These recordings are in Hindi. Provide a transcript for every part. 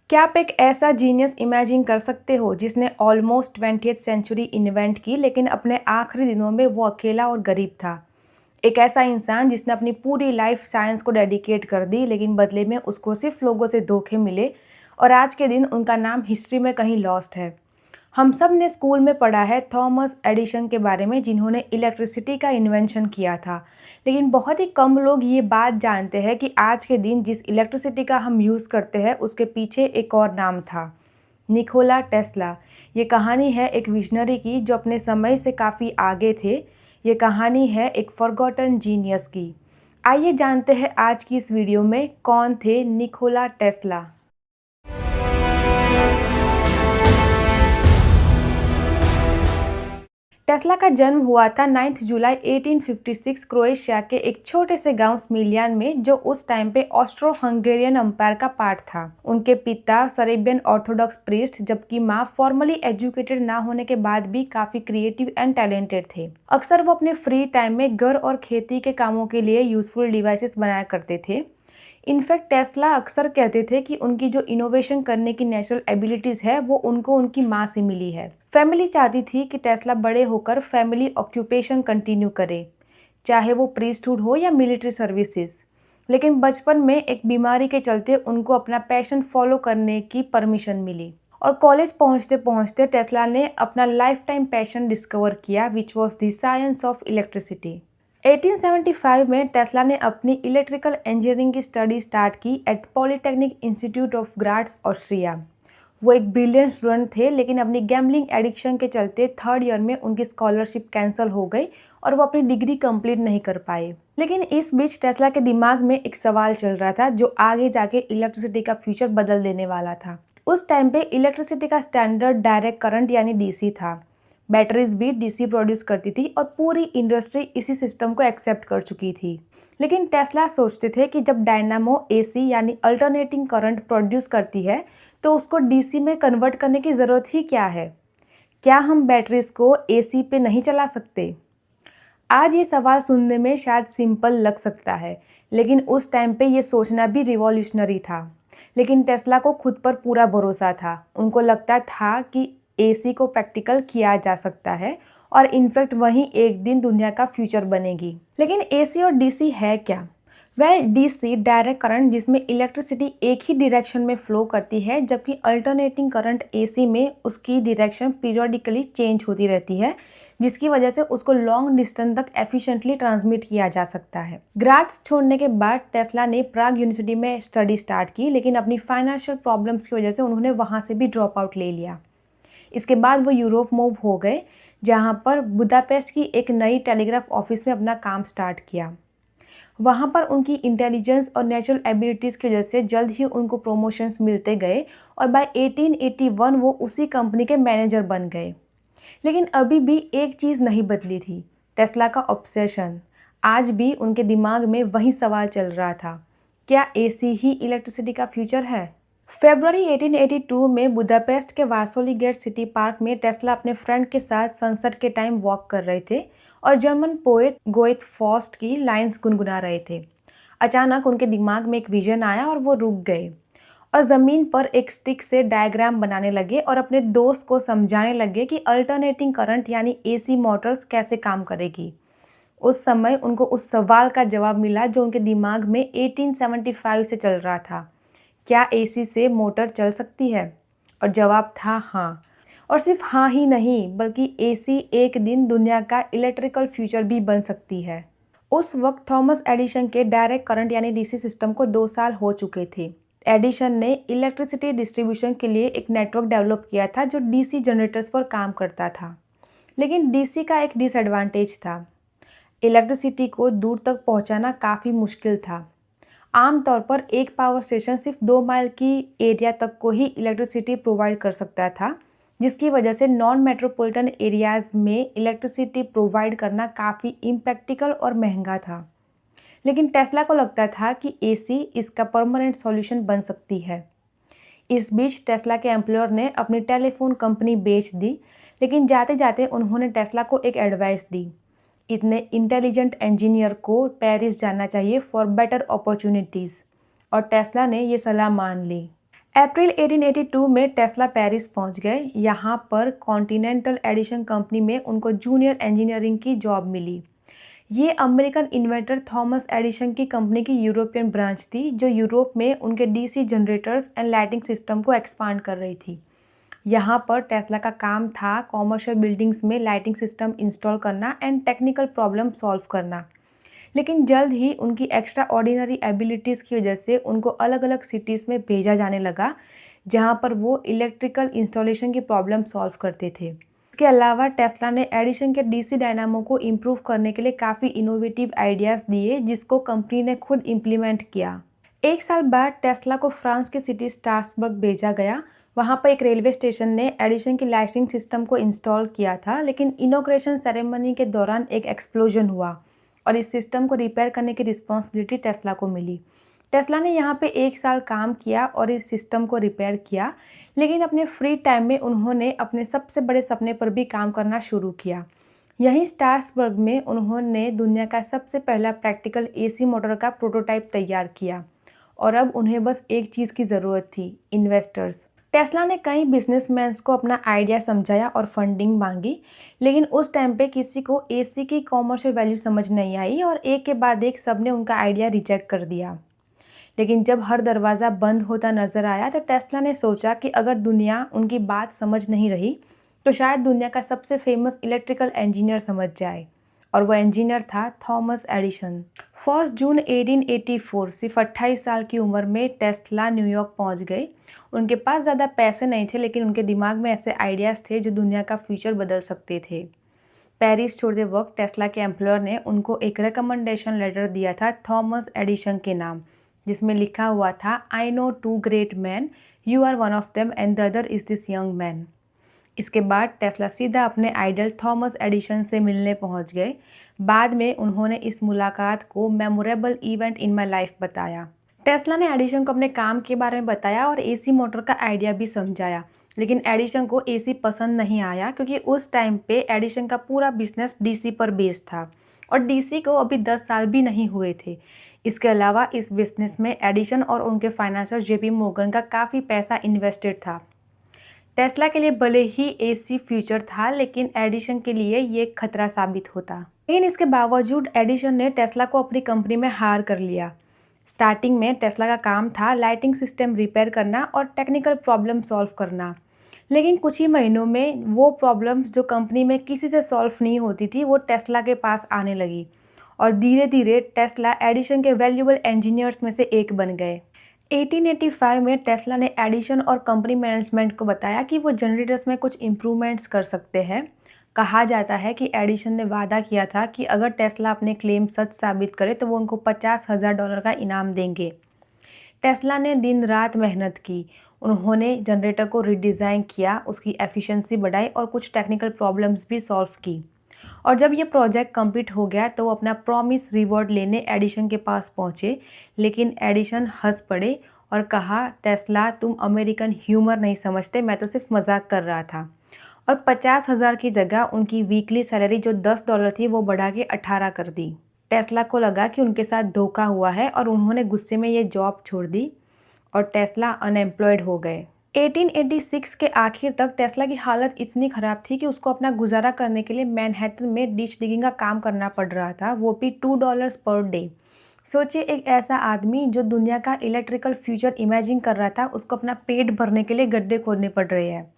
क्या आप एक ऐसा जीनियस इमेजिन कर सकते हो जिसने ऑलमोस्ट 20th सेंचुरी इन्वेंट की लेकिन अपने आखिरी दिनों में वो अकेला और गरीब था। एक ऐसा इंसान जिसने अपनी पूरी लाइफ साइंस को डेडिकेट कर दी लेकिन बदले में उसको सिर्फ लोगों से धोखे मिले और आज के दिन उनका नाम हिस्ट्री में कहीं लॉस्ट है। हम सब ने स्कूल में पढ़ा है थॉमस एडिसन के बारे में जिन्होंने इलेक्ट्रिसिटी का इन्वेंशन किया था, लेकिन बहुत ही कम लोग ये बात जानते हैं कि आज के दिन जिस इलेक्ट्रिसिटी का हम यूज़ करते हैं उसके पीछे एक और नाम था, निकोला टेस्ला। ये कहानी है एक विजनरी की जो अपने समय से काफ़ी आगे थे। ये कहानी है एक फॉरगॉटन जीनियस की। आइए जानते हैं आज की इस वीडियो में कौन थे निकोला टेस्ला। टेस्ला का जन्म हुआ था 9 जुलाई 1856 क्रोएशिया के एक छोटे से गांव स्मिलियान में, जो उस टाइम पे ऑस्ट्रो हंगेरियन एम्पायर का पार्ट था। उनके पिता सरेबियन ऑर्थोडॉक्स प्रीस्ट जबकि माँ फॉर्मली एजुकेटेड ना होने के बाद भी काफी क्रिएटिव एंड टैलेंटेड थे। अक्सर वो अपने फ्री टाइम में घर और खेती के कामों के लिए यूजफुल डिवाइसेस बनाया करते थे। इनफैक्ट टेस्ला अक्सर कहते थे कि उनकी जो इनोवेशन करने की नेचुरल एबिलिटीज़ है वो उनको उनकी माँ से मिली है। फैमिली चाहती थी कि टेस्ला बड़े होकर फैमिली ऑक्यूपेशन कंटिन्यू करे, चाहे वो प्रीस्टहुड हो या मिलिट्री सर्विसेज। लेकिन बचपन में एक बीमारी के चलते उनको अपना पैशन फॉलो करने की परमिशन मिली और कॉलेज पहुंचते पहुंचते टेस्ला ने अपना लाइफ टाइम पैशन डिस्कवर किया, which was the science of electricity. 1875 में टेस्ला ने अपनी इलेक्ट्रिकल इंजीनियरिंग की स्टडी स्टार्ट की at polytechnic institute of Graz, Austria. वो एक ब्रिलियंट स्टूडेंट थे लेकिन अपनी गैम्बलिंग एडिक्शन के चलते थर्ड ईयर में उनकी स्कॉलरशिप कैंसिल हो गई और वो अपनी डिग्री कंप्लीट नहीं कर पाए। लेकिन इस बीच टेस्ला के दिमाग में एक सवाल चल रहा था जो आगे जाके इलेक्ट्रिसिटी का फ्यूचर बदल देने वाला था। उस टाइम पे इलेक्ट्रिसिटी का स्टैंडर्ड डायरेक्ट करंट यानी डीसी था। बैटरीज भी डीसी प्रोड्यूस करती थी और पूरी इंडस्ट्री इसी सिस्टम को एक्सेप्ट कर चुकी थी। लेकिन टेस्ला सोचते थे कि जब डायनामो एसी यानी अल्टरनेटिंग करंट प्रोड्यूस करती है तो उसको डीसी में कन्वर्ट करने की ज़रूरत ही क्या है? क्या हम बैटरीज को एसी पे नहीं चला सकते? आज ये सवाल सुनने में शायद सिंपल लग सकता है, लेकिन उस टाइम पे ये सोचना भी रिवॉल्यूशनरी था। लेकिन टेस्ला को खुद पर पूरा भरोसा था। उनको लगता था कि एसी को प्रैक्टिकल किया जा सकता है और इनफैक्ट वही एक दिन दुनिया का फ्यूचर बनेगी। लेकिन एसी और डीसी है क्या? डीसी डायरेक्ट करंट जिसमें इलेक्ट्रिसिटी एक ही डायरेक्शन में फ्लो करती है, जबकि अल्टरनेटिंग करंट एसी में उसकी डायरेक्शन पीरियोडिकली चेंज होती रहती है, जिसकी वजह से उसको लॉन्ग डिस्टेंस तक एफिशिएंटली ट्रांसमिट किया जा सकता है। ग्राट्स छोड़ने के बाद टेस्ला ने प्राग यूनिवर्सिटी में स्टडी स्टार्ट की, लेकिन अपनी फाइनेंशियल प्रॉब्लम्स की वजह से उन्होंने वहाँ से भी ड्रॉप आउट ले लिया। इसके बाद वो यूरोप मूव हो गए, जहाँ पर बुदापेस्ट की एक नई टेलीग्राफ ऑफिस में अपना काम स्टार्ट किया। वहाँ पर उनकी इंटेलिजेंस और नेचुरल एबिलिटीज़ की वजह से जल्द ही उनको प्रमोशंस मिलते गए और बाय 1881 वो उसी कंपनी के मैनेजर बन गए। लेकिन अभी भी एक चीज़ नहीं बदली थी, टेस्ला का ऑब्सेशन। आज भी उनके दिमाग में वही सवाल चल रहा था, क्या एसी ही इलेक्ट्रिसिटी का फ्यूचर है? फरवरी 1882 में बुदापेस्ट के वार्सोली गेट सिटी पार्क में टेस्ला अपने फ्रेंड के साथ सनसेट के टाइम वॉक कर रहे थे और जर्मन पोएट गोएथ फॉस्ट की लाइंस गुनगुना रहे थे। अचानक उनके दिमाग में एक विजन आया और वो रुक गए और ज़मीन पर एक स्टिक से डायग्राम बनाने लगे और अपने दोस्त को समझाने लगे कि अल्टरनेटिंग करंट यानी एसी मोटर्स कैसे काम करेगी। उस समय उनको उस सवाल का जवाब मिला जो उनके दिमाग में 1875 से चल रहा था, क्या एसी से मोटर चल सकती है? और जवाब था हाँ। और सिर्फ हाँ ही नहीं, बल्कि एसी एक दिन दुनिया का इलेक्ट्रिकल फ्यूचर भी बन सकती है। उस वक्त थॉमस एडिसन के डायरेक्ट करंट यानी डीसी सिस्टम को 2 साल हो चुके थे। एडिसन ने इलेक्ट्रिसिटी डिस्ट्रीब्यूशन के लिए एक नेटवर्क डेवलप किया था जो डीसी जनरेटर्स पर काम करता था। लेकिन डीसी का एक डिसएडवांटेज था, इलेक्ट्रिसिटी को दूर तक पहुंचाना काफ़ी मुश्किल था। आमतौर पर एक पावर स्टेशन सिर्फ 2 माइल की एरिया तक को ही इलेक्ट्रिसिटी प्रोवाइड कर सकता था, जिसकी वजह से नॉन मेट्रोपॉलिटन एरियाज़ में इलेक्ट्रिसिटी प्रोवाइड करना काफ़ी इम्प्रैक्टिकल और महंगा था। लेकिन टेस्ला को लगता था कि एसी इसका परमानेंट सॉल्यूशन बन सकती है। इस बीच टेस्ला के एम्प्लॉयर ने अपनी टेलीफोन कंपनी बेच दी, लेकिन जाते जाते उन्होंने टेस्ला को एक एडवाइस दी, इतने इंटेलिजेंट इंजीनियर को पेरिस जाना चाहिए फॉर बेटर अपॉर्चुनिटीज़। और टेस्ला ने ये सलाह मान ली। अप्रैल 1882 में टेस्ला पेरिस पहुंच गए। यहाँ पर कॉन्टिनेंटल एडिशन कंपनी में उनको जूनियर इंजीनियरिंग की जॉब मिली। ये अमेरिकन इन्वेंटर थॉमस एडिसन की कंपनी की यूरोपियन ब्रांच थी, जो यूरोप में उनके DC generators and lighting system को एक्सपांड कर रही थी। यहाँ पर टेस्ला का काम था कॉमर्शियल बिल्डिंग्स में लाइटिंग सिस्टम इंस्टॉल करना एंड टेक्निकल प्रॉब्लम सॉल्व करना। लेकिन जल्द ही उनकी एक्स्ट्रा ऑर्डिनरी एबिलिटीज़ की वजह से उनको अलग अलग सिटीज़ में भेजा जाने लगा, जहाँ पर वो इलेक्ट्रिकल इंस्टॉलेशन की प्रॉब्लम सॉल्व करते थे। इसके अलावा टेस्ला ने एडिसन के डीसी डायनामो को इम्प्रूव करने के लिए काफ़ी इनोवेटिव आइडियाज़ दिए, जिसको कंपनी ने खुद इम्प्लीमेंट किया। एक साल बाद टेस्ला को फ्रांस की सिटी स्ट्रासबर्ग भेजा गया। वहाँ पर एक रेलवे स्टेशन ने एडिसन की लाइटिंग सिस्टम को इंस्टॉल किया था, लेकिन इनॉग्रेशन सेरेमनी के दौरान एक एक्सप्लोजन हुआ और इस सिस्टम को रिपेयर करने की रिस्पॉन्सिबिलिटी टेस्ला को मिली। टेस्ला ने यहाँ पे एक साल काम किया और इस सिस्टम को रिपेयर किया, लेकिन अपने फ्री टाइम में उन्होंने अपने सबसे बड़े सपने पर भी काम करना शुरू किया। यहीं स्ट्रासबर्ग में उन्होंने दुनिया का सबसे पहला प्रैक्टिकल एसी मोटर का प्रोटोटाइप तैयार किया और अब उन्हें बस एक चीज़ की ज़रूरत थी, इन्वेस्टर्स। टेस्ला ने कई बिजनेसमैन्स को अपना आइडिया समझाया और फंडिंग मांगी, लेकिन उस टाइम पे किसी को एसी की कॉमर्शियल वैल्यू समझ नहीं आई और एक के बाद एक सबने उनका आइडिया रिजेक्ट कर दिया। लेकिन जब हर दरवाज़ा बंद होता नज़र आया तो टेस्ला ने सोचा कि अगर दुनिया उनकी बात समझ नहीं रही तो शायद दुनिया का सबसे फेमस इलेक्ट्रिकल इंजीनियर समझ जाए, और वह इंजीनियर था थॉमस एडिसन। 1 जून 1884 सिर्फ 28 साल की उम्र में टेस्ला न्यूयॉर्क पहुंच गए। उनके पास ज़्यादा पैसे नहीं थे, लेकिन उनके दिमाग में ऐसे आइडियाज़ थे जो दुनिया का फ्यूचर बदल सकते थे। पेरिस छोड़ते वक्त टेस्ला के एम्प्लॉयर ने उनको एक रिकमेंडेशन लेटर दिया था थॉमस एडिसन के नाम, जिसमें लिखा हुआ था, I know 2 great man, you are one of them and the other is this young man. इसके बाद टेस्ला सीधा अपने आइडल थॉमस एडिसन से मिलने पहुंच गए। बाद में उन्होंने इस मुलाकात को memorable event in my life बताया। टेस्ला ने एडिसन को अपने काम के बारे में बताया और एसी मोटर का आइडिया भी समझाया, लेकिन एडिसन को एसी पसंद नहीं आया, क्योंकि उस टाइम पे एडिसन का पूरा बिजनेस डीसी पर बेस्ड था और डीसी को अभी 10 साल भी नहीं हुए थे। इसके अलावा इस बिजनेस में एडिसन और उनके फाइनेंसर जेपी मोर्गन का काफ़ी पैसा इन्वेस्टेड था। टेस्ला के लिए भले ही एसी फ्यूचर था, लेकिन एडिसन के लिए ये खतरा साबित होता। लेकिन इसके बावजूद एडिसन ने टेस्ला को अपनी कंपनी में हायर कर लिया। स्टार्टिंग में टेस्ला का काम था लाइटिंग सिस्टम रिपेयर करना और टेक्निकल प्रॉब्लम सॉल्व करना, लेकिन कुछ ही महीनों में वो प्रॉब्लम्स जो कंपनी में किसी से सॉल्व नहीं होती थी, वो टेस्ला के पास आने लगी और धीरे धीरे टेस्ला एडिसन के वैल्यूएबल इंजीनियर्स में से एक बन गए। 1885 में टेस्ला ने एडिसन और कंपनी मैनेजमेंट को बताया कि वो जनरेटर्स में कुछ इम्प्रूवमेंट्स कर सकते हैं। कहा जाता है कि एडिसन ने वादा किया था कि अगर टेस्ला अपने क्लेम सच साबित करे तो वो उनको $50,000 का इनाम देंगे। टेस्ला ने दिन रात मेहनत की। उन्होंने जनरेटर को रिडिज़ाइन किया, उसकी एफिशिएंसी बढ़ाई और कुछ टेक्निकल प्रॉब्लम्स भी सॉल्व की। और जब ये प्रोजेक्ट कंप्लीट हो गया तो वो अपना प्रॉमिस रिवॉर्ड लेने एडिसन के पास पहुँचे, लेकिन एडिसन हंस पड़े और कहा, टेस्ला तुम अमेरिकन ह्यूमर नहीं समझते, मैं तो सिर्फ मजाक कर रहा था। और 50,000 की जगह उनकी वीकली सैलरी जो $10 थी वो बढ़ा के 18 कर दी। टेस्ला को लगा कि उनके साथ धोखा हुआ है और उन्होंने गुस्से में ये जॉब छोड़ दी और टेस्ला अनएम्प्लॉयड हो गए। 1886 के आखिर तक टेस्ला की हालत इतनी ख़राब थी कि उसको अपना गुजारा करने के लिए मैनहट्टन में डिश डिगिंग का काम करना पड़ रहा था, वो भी $2 पर डे। सोचिए, एक ऐसा आदमी जो दुनिया का इलेक्ट्रिकल फ्यूचर इमेजिन कर रहा था, उसको अपना पेट भरने के लिए गड्ढे खोदने पड़ रहे हैं।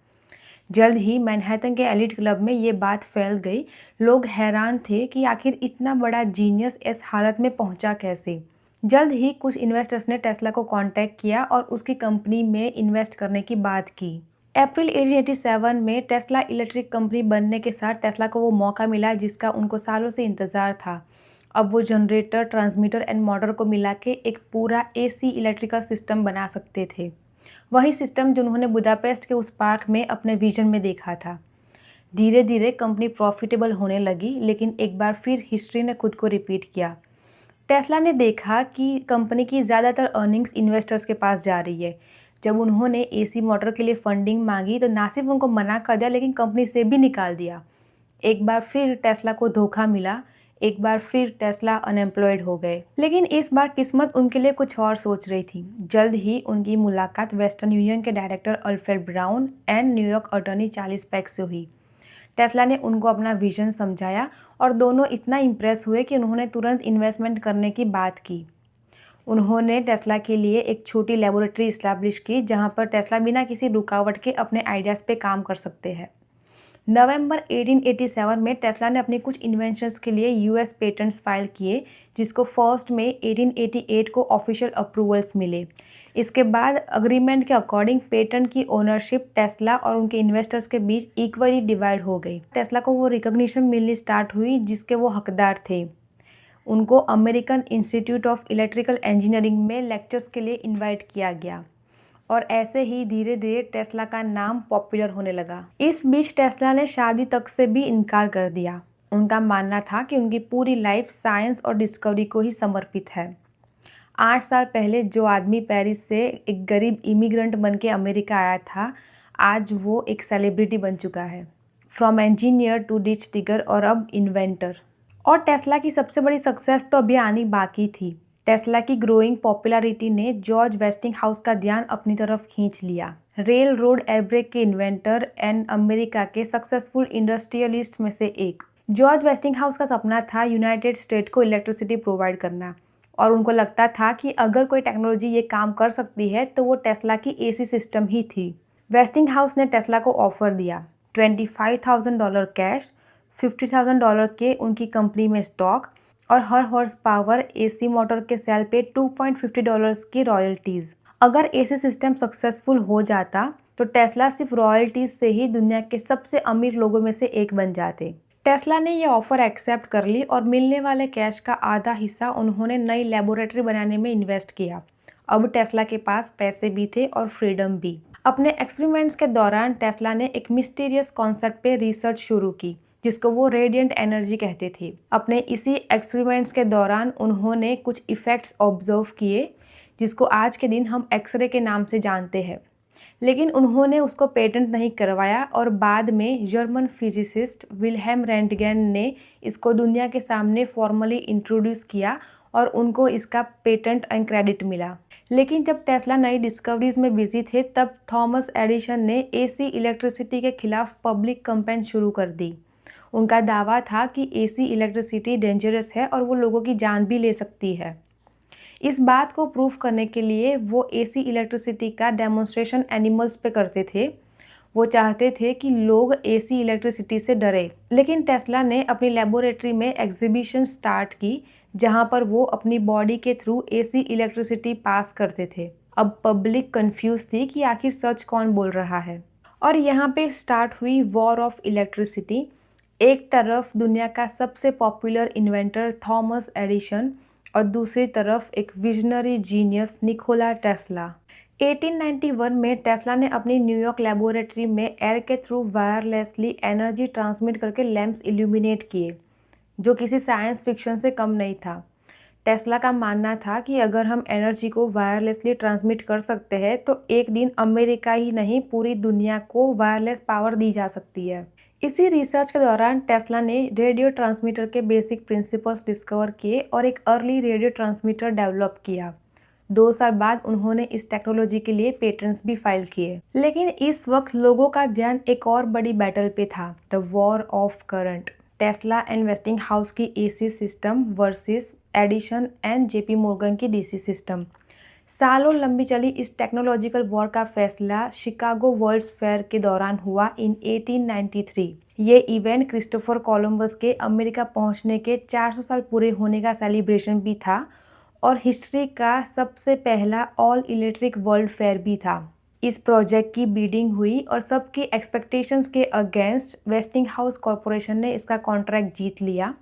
जल्द ही मैनहट्टन के एलिट क्लब में ये बात फैल गई। लोग हैरान थे कि आखिर इतना बड़ा जीनियस इस हालत में पहुंचा कैसे। जल्द ही कुछ इन्वेस्टर्स ने टेस्ला को कांटेक्ट किया और उसकी कंपनी में इन्वेस्ट करने की बात की। अप्रैल 1887 में टेस्ला इलेक्ट्रिक कंपनी बनने के साथ टेस्ला को वो मौका मिला जिसका उनको सालों से इंतज़ार था। अब वो जनरेटर, ट्रांसमीटर एंड मोटर को मिला के एक पूरा एसी इलेक्ट्रिकल सिस्टम बना सकते थे। वही सिस्टम जो उन्होंने बुदापेस्ट के उस पार्क में अपने विजन में देखा था। धीरे धीरे कंपनी प्रॉफिटेबल होने लगी, लेकिन एक बार फिर हिस्ट्री ने खुद को रिपीट किया। टेस्ला ने देखा कि कंपनी की ज़्यादातर अर्निंग्स इन्वेस्टर्स के पास जा रही है। जब उन्होंने एसी मोटर के लिए फंडिंग मांगी तो ना सिर्फ उनको मना कर दिया, लेकिन कंपनी से भी निकाल दिया। एक बार फिर टेस्ला को धोखा मिला। एक बार फिर टेस्ला अनएम्प्लॉयड हो गए। लेकिन इस बार किस्मत उनके लिए कुछ और सोच रही थी। जल्द ही उनकी मुलाकात वेस्टर्न यूनियन के director Alfred brown and New York attorney Charles pack से हुई। टेस्ला ने उनको अपना विजन समझाया और दोनों इतना इम्प्रेस हुए कि उन्होंने तुरंत इन्वेस्टमेंट करने की बात की। उन्होंने टेस्ला के लिए एक छोटी लेबोरेटरी इस्टेब्लिश की जहां पर टेस्ला बिना किसी रुकावट के अपने आइडियाज़ पे काम कर सकते हैं। नवंबर 1887 में टेस्ला ने अपनी कुछ इन्वेंशंस के लिए यूएस पेटेंट्स फाइल किए, जिसको 1 मई 1888 को ऑफिशियल अप्रूवल्स मिले। इसके बाद अग्रीमेंट के अकॉर्डिंग पेटेंट की ओनरशिप टेस्ला और उनके इन्वेस्टर्स के बीच इक्वली डिवाइड हो गई। टेस्ला को वो रिकॉग्निशन मिलनी स्टार्ट हुई जिसके वो हकदार थे। उनको American institute of electrical engineering में लेक्चर्स के लिए इनवाइट किया गया और ऐसे ही धीरे धीरे टेस्ला का नाम पॉपुलर होने लगा। इस बीच टेस्ला ने शादी तक से भी इनकार कर दिया। उनका मानना था कि उनकी पूरी लाइफ साइंस और डिस्कवरी को ही समर्पित है। 8 साल पहले जो आदमी पेरिस से एक गरीब इमिग्रेंट बन के अमेरिका आया था, आज वो एक सेलिब्रिटी बन चुका है। From engineer to ditch digger और अब इन्वेंटर। और टेस्ला की सबसे बड़ी सक्सेस तो अभी आनी बाकी थी। टेस्ला की ग्रोइंग पॉपुलैरिटी ने जॉर्ज वेस्टिंगहाउस का ध्यान अपनी तरफ खींच लिया। रेल रोड एयरब्रेक के इन्वेंटर एंड अमेरिका के सक्सेसफुल इंडस्ट्रियलिस्ट में से एक। जॉर्ज वेस्टिंगहाउस का सपना था यूनाइटेड स्टेट को इलेक्ट्रिसिटी प्रोवाइड करना और उनको लगता था कि अगर कोई टेक्नोलॉजी ये काम कर सकती है तो वो टेस्ला की एसी सिस्टम ही थी। वेस्टिंगहाउस ने टेस्ला को ऑफर दिया $25,000 कैश, $50,000 के उनकी कंपनी में स्टॉक और हर हॉर्स पावर एसी मोटर के सेल पे $2.50 की रॉयल्टीज़। अगर एसी सिस्टम सक्सेसफुल हो जाता तो टेस्ला सिर्फ रॉयल्टीज़ से ही दुनिया के सबसे अमीर लोगों में से एक बन जाते। टेस्ला ने यह ऑफर एक्सेप्ट कर ली और मिलने वाले कैश का आधा हिस्सा उन्होंने नई लेबोरेटरी बनाने में इन्वेस्ट किया। अब टेस्ला के पास पैसे भी थे और फ्रीडम भी। अपने एक्सपेरिमेंट्स के दौरान टेस्ला ने एक मिस्टीरियस कॉन्सेप्ट पे रिसर्च शुरू की जिसको वो रेडिएंट एनर्जी कहते थे। अपने इसी एक्सपेरिमेंट्स के दौरान उन्होंने कुछ इफ़ेक्ट्स ऑब्जर्व किए जिसको आज के दिन हम एक्सरे के नाम से जानते हैं, लेकिन उन्होंने उसको पेटेंट नहीं करवाया और बाद में जर्मन फिजिसिस्ट विल्हेम रेंटगेन ने इसको दुनिया के सामने फॉर्मली इंट्रोड्यूस किया और उनको इसका पेटेंट एंड क्रेडिट मिला। लेकिन जब टेस्ला नई डिस्कवरीज में बिजी थे तब थॉमस एडिसन ने एसी इलेक्ट्रिसिटी के खिलाफ पब्लिक कैंपेन शुरू कर दी। उनका दावा था कि एसी इलेक्ट्रिसिटी डेंजरस है और वो लोगों की जान भी ले सकती है। इस बात को प्रूव करने के लिए वो एसी इलेक्ट्रिसिटी का डेमोन्स्ट्रेशन एनिमल्स पे करते थे। वो चाहते थे कि लोग एसी इलेक्ट्रिसिटी से डरे। लेकिन टेस्ला ने अपनी लेबोरेटरी में एग्जीबिशन स्टार्ट की जहां पर वो अपनी बॉडी के थ्रू एसी इलेक्ट्रिसिटी पास करते थे। अब पब्लिक कंफ्यूज थी कि आखिर सच कौन बोल रहा है। और यहाँ पे स्टार्ट हुई वॉर ऑफ इलेक्ट्रिसिटी। एक तरफ दुनिया का सबसे पॉपुलर इन्वेंटर थॉमस एडिसन और दूसरी तरफ एक विजनरी जीनियस निकोला टेस्ला। 1891 में टेस्ला ने अपनी न्यूयॉर्क लेबोरेटरी में एयर के थ्रू वायरलेसली एनर्जी ट्रांसमिट करके लैंप्स इल्यूमिनेट किए, जो किसी साइंस फिक्शन से कम नहीं था। टेस्ला का मानना था कि अगर हम एनर्जी को वायरलेसली ट्रांसमिट कर सकते हैं तो एक दिन अमेरिका ही नहीं पूरी दुनिया को वायरलेस पावर दी जा सकती है। इसी रिसर्च के दौरान टेस्ला ने रेडियो ट्रांसमीटर के बेसिक प्रिंसिपल्स डिस्कवर किए और एक अर्ली रेडियो ट्रांसमीटर डेवलप किया। 2 साल बाद उन्होंने इस टेक्नोलॉजी के लिए पेटेंट्स भी फाइल किए। लेकिन इस वक्त लोगों का ध्यान एक और बड़ी बैटल पे था, the war of current. Tesla and Westinghouse की AC system versus Edison and JP Morgan की डीसी सिस्टम। सालों लंबी चली इस टेक्नोलॉजिकल वॉर का फैसला शिकागो वर्ल्ड्स फेयर के दौरान हुआ इन 1893। ये इवेंट क्रिस्टोफर कोलंबस के अमेरिका पहुंचने के 400 साल पूरे होने का सेलिब्रेशन भी था और हिस्ट्री का सबसे पहला ऑल इलेक्ट्रिक वर्ल्ड फेयर भी था। इस प्रोजेक्ट की बिडिंग हुई और सबकी एक्सपेक्टेशंस के अगेंस्ट वेस्टिंगहाउस कॉरपोरेशन ने इसका कॉन्ट्रैक्ट जीत लिया।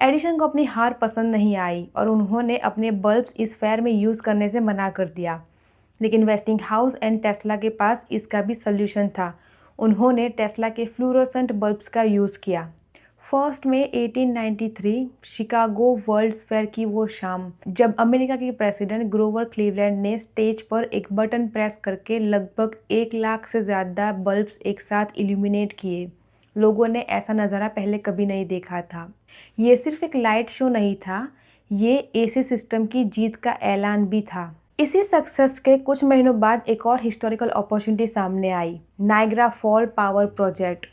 एडिसन को अपनी हार पसंद नहीं आई और उन्होंने अपने बल्ब्स इस फेयर में यूज़ करने से मना कर दिया। लेकिन वेस्टिंगहाउस एंड टेस्ला के पास इसका भी सल्यूशन था। उन्होंने टेस्ला के फ्लूरोसेंट बल्ब्स का यूज़ किया। 1 मई 1893 शिकागो वर्ल्ड्स फेयर की वो शाम जब अमेरिका के प्रेसिडेंट ग्रोवर क्लीवलैंड ने स्टेज पर एक बटन प्रेस करके लगभग 1 लाख से ज़्यादा बल्ब्स एक साथ इल्यूमिनेट किए। लोगों ने ऐसा नज़ारा पहले कभी नहीं देखा था। ये सिर्फ एक लाइट शो नहीं था, ये एसी सिस्टम की जीत का ऐलान भी था। इसी सक्सेस के कुछ महीनों बाद एक और हिस्टोरिकल अपॉर्चुनिटी सामने आई, नायग्रा फॉल पावर प्रोजेक्ट।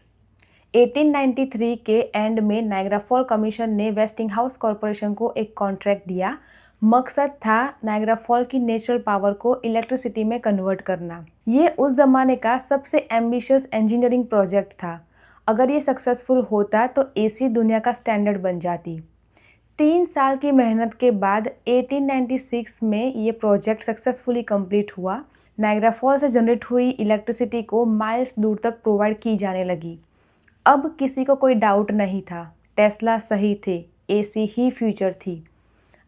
1893 के एंड में नायग्रा फॉल कमीशन ने वेस्टिंगहाउस कॉरपोरेशन को एक कॉन्ट्रैक्ट दिया। मकसद था नायग्रा फॉल की नेचुरल पावर को इलेक्ट्रिसिटी में कन्वर्ट करना। ये उस जमाने का सबसे एम्बिशियस इंजीनियरिंग प्रोजेक्ट था। अगर ये सक्सेसफुल होता तो एसी दुनिया का स्टैंडर्ड बन जाती। 3 साल की मेहनत के बाद 1896 में ये प्रोजेक्ट सक्सेसफुली कंप्लीट हुआ। नायग्रा फॉल से जनरेट हुई इलेक्ट्रिसिटी को माइल्स दूर तक प्रोवाइड की जाने लगी। अब किसी को कोई डाउट नहीं था, टेस्ला सही थे, एसी ही फ्यूचर थी।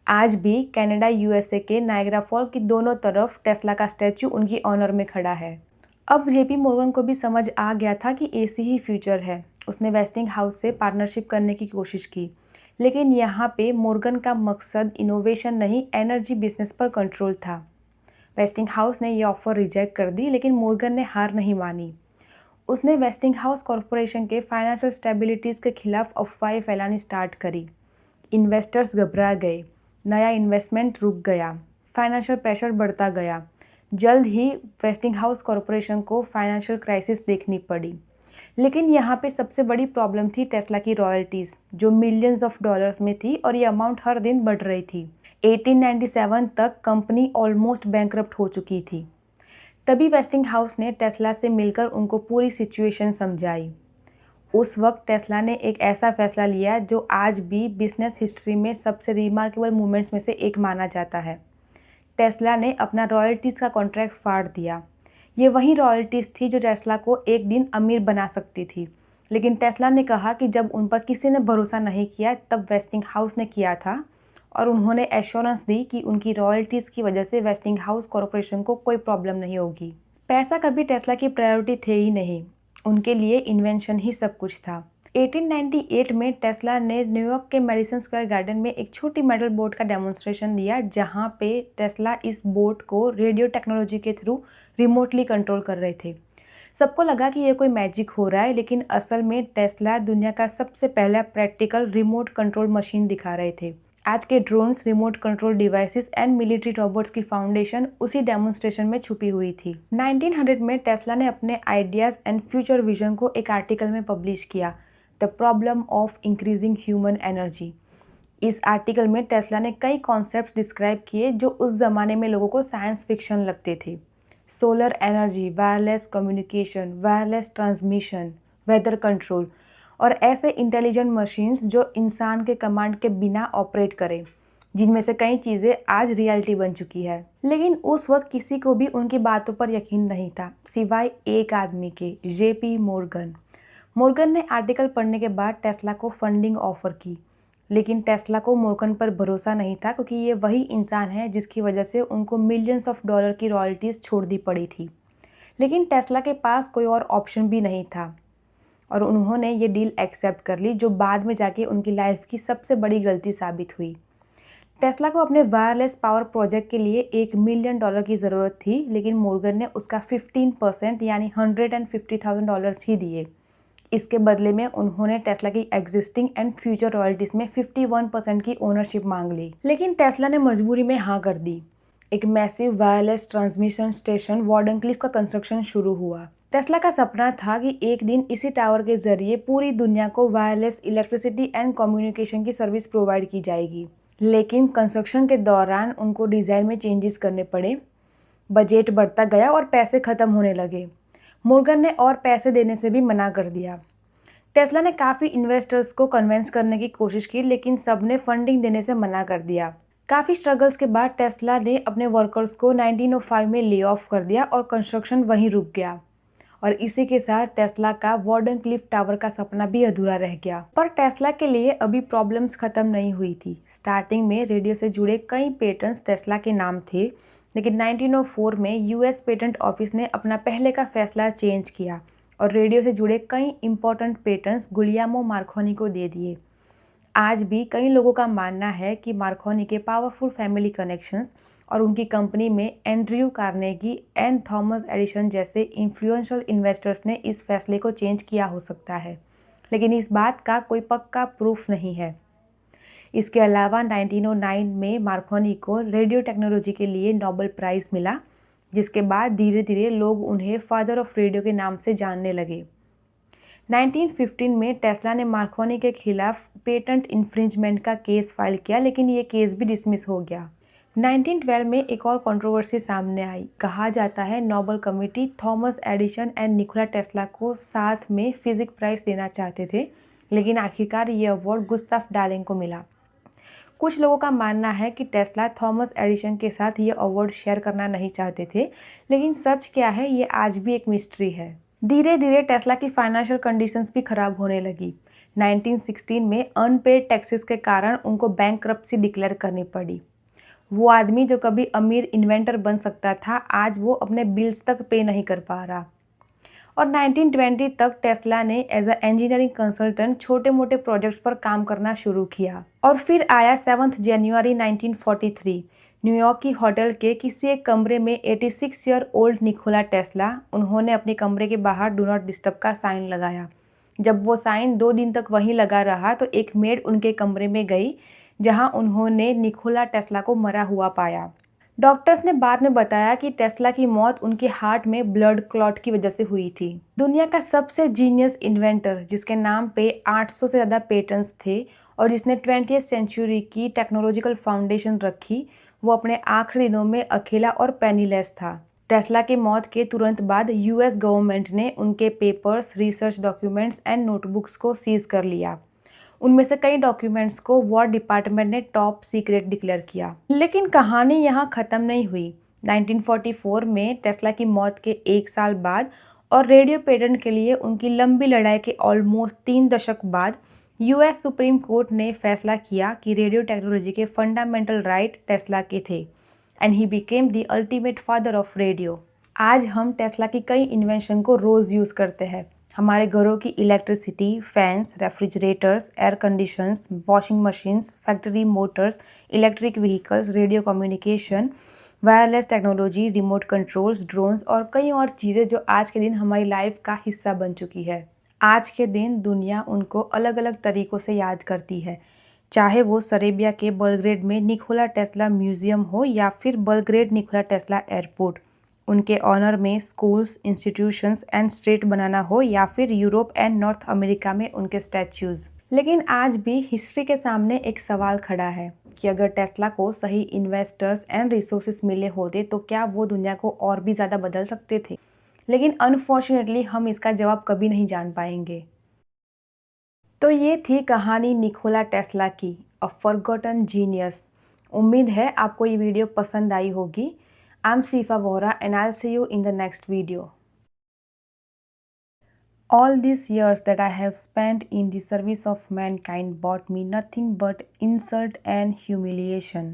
आज भी कनाडा यूएसए के नायग्रा फॉल की दोनों तरफ टेस्ला का स्टैचू उनकी ऑनर में खड़ा है। अब जेपी मोर्गन को भी समझ आ गया था कि एसी ही फ्यूचर है। उसने वेस्टिंगहाउस से पार्टनरशिप करने की कोशिश की, लेकिन यहाँ पे मोर्गन का मकसद इनोवेशन नहीं, एनर्जी बिजनेस पर कंट्रोल था। वेस्टिंगहाउस ने यह ऑफर रिजेक्ट कर दी, लेकिन मोर्गन ने हार नहीं मानी। उसने वेस्टिंगहाउस कॉरपोरेशन के फाइनेंशियल स्टेबिलिटीज़ के खिलाफ अफवाहें फैलानी स्टार्ट करी। इन्वेस्टर्स घबरा गए, नया इन्वेस्टमेंट रुक गया, फाइनेंशियल प्रेशर बढ़ता गया। जल्द ही वेस्टिंगहाउस कॉरपोरेशन को फाइनेंशियल क्राइसिस देखनी पड़ी। लेकिन यहाँ पे सबसे बड़ी प्रॉब्लम थी टेस्ला की रॉयल्टीज़, जो मिलियंस ऑफ डॉलर्स में थी और ये अमाउंट हर दिन बढ़ रही थी। 1897 तक कंपनी ऑलमोस्ट बैंकरप्ट हो चुकी थी। तभी वेस्टिंगहाउस ने टेस्ला से मिलकर उनको पूरी सिचुएशन समझाई। उस वक्त टेस्ला ने एक ऐसा फैसला लिया जो आज भी बिजनेस हिस्ट्री में सबसे रिमार्केबल मूवमेंट्स में से एक माना जाता है। टेस्ला ने अपना रॉयल्टीज़ का कॉन्ट्रैक्ट फाड़ दिया। ये वही रॉयल्टीज़ थी जो टेस्ला को एक दिन अमीर बना सकती थी। लेकिन टेस्ला ने कहा कि जब उन पर किसी ने भरोसा नहीं किया तब वेस्टिंगहाउस ने किया था, और उन्होंने एश्योरेंस दी कि उनकी रॉयल्टीज़ की वजह से वेस्टिंगहाउस कॉरपोरेशन को कोई प्रॉब्लम नहीं होगी। पैसा कभी टेस्ला की प्रायोरिटी थे ही नहीं, उनके लिए इन्वेंशन ही सब कुछ था। 1898 में टेस्ला ने न्यूयॉर्क के मेडिसन स्क्वायर गार्डन में एक छोटी मेटल बोट का डेमोन्स्ट्रेशन दिया, जहां पे टेस्ला इस बोट को रेडियो टेक्नोलॉजी के थ्रू रिमोटली कंट्रोल कर रहे थे। सबको लगा कि ये कोई मैजिक हो रहा है, लेकिन असल में टेस्ला दुनिया का सबसे पहला प्रैक्टिकल रिमोट कंट्रोल मशीन दिखा रहे थे। आज के drones, remote control devices and military robots की फाउंडेशन उसी डेमोन्स्ट्रेशन में छुपी हुई थी। 1900 में टेस्ला ने अपने आइडियाज़ एंड फ्यूचर विजन को एक आर्टिकल में पब्लिश किया, the problem of increasing human energy. इस आर्टिकल में टेस्ला ने कई कॉन्सेप्ट्स डिस्क्राइब किए जो उस ज़माने में लोगों को साइंस फिक्शन लगते थे। Solar energy, wireless communication, wireless transmission, weather control और ऐसे इंटेलिजेंट मशीन्स जो इंसान के कमांड के बिना ऑपरेट करें, जिनमें से कई चीज़ें आज रियलिटी बन चुकी है। लेकिन उस वक्त किसी को भी उनकी बातों पर यकीन नहीं था, सिवाय एक आदमी के, जेपी मोर्गन। मोर्गन ने आर्टिकल पढ़ने के बाद टेस्ला को फंडिंग ऑफर की, लेकिन टेस्ला को मोर्गन पर भरोसा नहीं था, क्योंकि ये वही इंसान है जिसकी वजह से उनको मिलियंस ऑफ डॉलर की रॉयल्टीज़ छोड़ दी पड़ी थी। लेकिन टेस्ला के पास कोई और ऑप्शन भी नहीं था और उन्होंने ये डील एक्सेप्ट कर ली, जो बाद में जाके उनकी लाइफ की सबसे बड़ी गलती साबित हुई। टेस्ला को अपने वायरलेस पावर प्रोजेक्ट के लिए $1 मिलियन की ज़रूरत थी, लेकिन मोर्गन ने उसका 15% यानी $150,000 ही दिए। इसके बदले में उन्होंने टेस्ला की एग्जिस्टिंग एंड फ्यूचर रॉयल्टीज़ में 51% की ओनरशिप मांग ली। लेकिन टेस्ला ने मजबूरी में हाँ कर दी। एक massive wireless transmission station Wardenclyffe का कंस्ट्रक्शन शुरू हुआ। टेस्ला का सपना था कि एक दिन इसी टावर के जरिए पूरी दुनिया को वायरलेस इलेक्ट्रिसिटी एंड कम्युनिकेशन की सर्विस प्रोवाइड की जाएगी। लेकिन कंस्ट्रक्शन के दौरान उनको डिज़ाइन में चेंजेस करने पड़े, बजट बढ़ता गया और पैसे ख़त्म होने लगे। मोर्गन ने और पैसे देने से भी मना कर दिया। टेस्ला ने काफ़ी इन्वेस्टर्स को कन्विंस करने की कोशिश की, लेकिन सब ने फंडिंग देने से मना कर दिया। काफ़ी स्ट्रगल्स के बाद टेस्ला ने अपने वर्कर्स को 1905 में ले ऑफ कर दिया और कंस्ट्रक्शन वहीं रुक गया। और इसी के साथ टेस्ला का वार्डनक्लिफ टावर का सपना भी अधूरा रह गया। पर टेस्ला के लिए अभी प्रॉब्लम्स ख़त्म नहीं हुई थी। स्टार्टिंग में रेडियो से जुड़े कई पेटेंट्स टेस्ला के नाम थे, लेकिन 1904 में यूएस पेटेंट ऑफिस ने अपना पहले का फैसला चेंज किया और रेडियो से जुड़े कई इंपॉर्टेंट पेटेंट्स गुलियामो मार्कोनी को दे दिए। आज भी कई लोगों का मानना है कि मार्कोनी के पावरफुल फैमिली कनेक्शंस और उनकी कंपनी में Andrew Carnegie and Thomas Edison जैसे इन्फ्लुएंशियल इन्वेस्टर्स ने इस फैसले को चेंज किया हो सकता है। लेकिन इस बात का कोई पक्का प्रूफ नहीं है। इसके अलावा 1909 में मार्कोनी को रेडियो टेक्नोलॉजी के लिए नोबेल प्राइज़ मिला, जिसके बाद धीरे धीरे लोग उन्हें फादर ऑफ रेडियो के नाम से जानने लगे। 1915 में टेस्ला ने मार्कोनी के खिलाफ पेटेंट इन्फ्रिंजमेंट का केस फाइल किया, लेकिन ये केस भी डिसमिस हो गया। 1912 में एक और कंट्रोवर्सी सामने आई। कहा जाता है Nobel committee Thomas Edison and Nikola Tesla को साथ में फिजिक्स प्राइज़ देना चाहते थे, लेकिन आखिरकार ये अवार्ड गुस्ताफ डार्लिंग को मिला। कुछ लोगों का मानना है कि टेस्ला थॉमस एडिसन के साथ ये अवार्ड शेयर करना नहीं चाहते थे, लेकिन सच क्या है ये आज भी एक मिस्ट्री है। धीरे धीरे टेस्ला की फाइनेंशियल कंडीशंस भी खराब होने लगी। 1916 में अनपेड टैक्सेस के कारण उनको बैंकरप्सी डिक्लेयर करनी पड़ी। वो आदमी जो कभी अमीर इन्वेंटर बन सकता था, आज वो अपने बिल्स तक पे नहीं कर पा रहा। और 1920 तक टेस्ला ने एज अ इंजीनियरिंग कंसल्टेंट छोटे मोटे प्रोजेक्ट्स पर काम करना शुरू किया। और फिर आया 7 जनवरी 1943। न्यूयॉर्क की होटल के किसी एक कमरे में 86 ईयर ओल्ड निकोला टेस्ला, उन्होंने अपने कमरे के बाहर डू नॉट डिस्टर्ब का साइन लगाया। जब वो साइन 2 दिन तक वहीं लगा रहा तो एक मेड उनके कमरे में गई, जहां उन्होंने निकोला टेस्ला को मरा हुआ पाया। डॉक्टर्स ने बाद में बताया कि टेस्ला की मौत उनके हार्ट में ब्लड क्लॉट की वजह से हुई थी। दुनिया का सबसे जीनियस इन्वेंटर, जिसके नाम पे 800 से ज़्यादा पेटेंट्स थे और जिसने 20वीं सेंचुरी की टेक्नोलॉजिकल फाउंडेशन रखी, वो अपने आखिरी दिनों में अकेला और पेनीलेस था। टेस्ला की मौत के तुरंत बाद यूएस गवर्नमेंट ने उनके papers, research documents and notebooks को सीज कर लिया। उनमें से कई डॉक्यूमेंट्स को वॉर डिपार्टमेंट ने टॉप सीक्रेट डिक्लेयर किया। लेकिन कहानी यहाँ ख़त्म नहीं हुई। 1944 में टेस्ला की मौत के 1 साल बाद और रेडियो पेटेंट के लिए उनकी लंबी लड़ाई के ऑलमोस्ट 3 दशक बाद यूएस सुप्रीम कोर्ट ने फैसला किया कि रेडियो टेक्नोलॉजी के फंडामेंटल राइट टेस्ला के थे and he became the ultimate father of radio. आज हम टेस्ला की कई इन्वेंशन को रोज़ यूज़ करते हैं। हमारे घरों की electricity, fans, refrigerators, air conditions, washing machines, factory Motors, electric vehicles, radio communication, wireless technology, remote controls, drones और कई और चीज़ें जो आज के दिन हमारी लाइफ का हिस्सा बन चुकी है। आज के दिन दुनिया उनको अलग अलग तरीक़ों से याद करती है, चाहे वो सर्बिया के बेलग्रेड में निकोला टेस्ला म्यूज़ियम हो या फिर बेलग्रेड निकोला टेस्ला एयरपोर्ट। उनके ऑनर में स्कूल्स, इंस्टीट्यूशंस एंड स्ट्रीट बनाना हो या फिर यूरोप एंड नॉर्थ अमेरिका में उनके स्टैच्यूज़। लेकिन आज भी हिस्ट्री के सामने एक सवाल खड़ा है कि अगर टेस्ला को सही इन्वेस्टर्स एंड रिसोर्सेज मिले होते तो क्या वो दुनिया को और भी ज़्यादा बदल सकते थे। लेकिन अनफॉर्चुनेटली हम इसका जवाब कभी नहीं जान पाएंगे। तो ये थी कहानी निकोला टेस्ला की, अ फॉरगॉटन जीनियस। उम्मीद है आपको ये वीडियो पसंद आई होगी। I'm Sifa Vohra and I'll see you in the next video. All these years that I have spent in the service of mankind brought me nothing but insult and humiliation.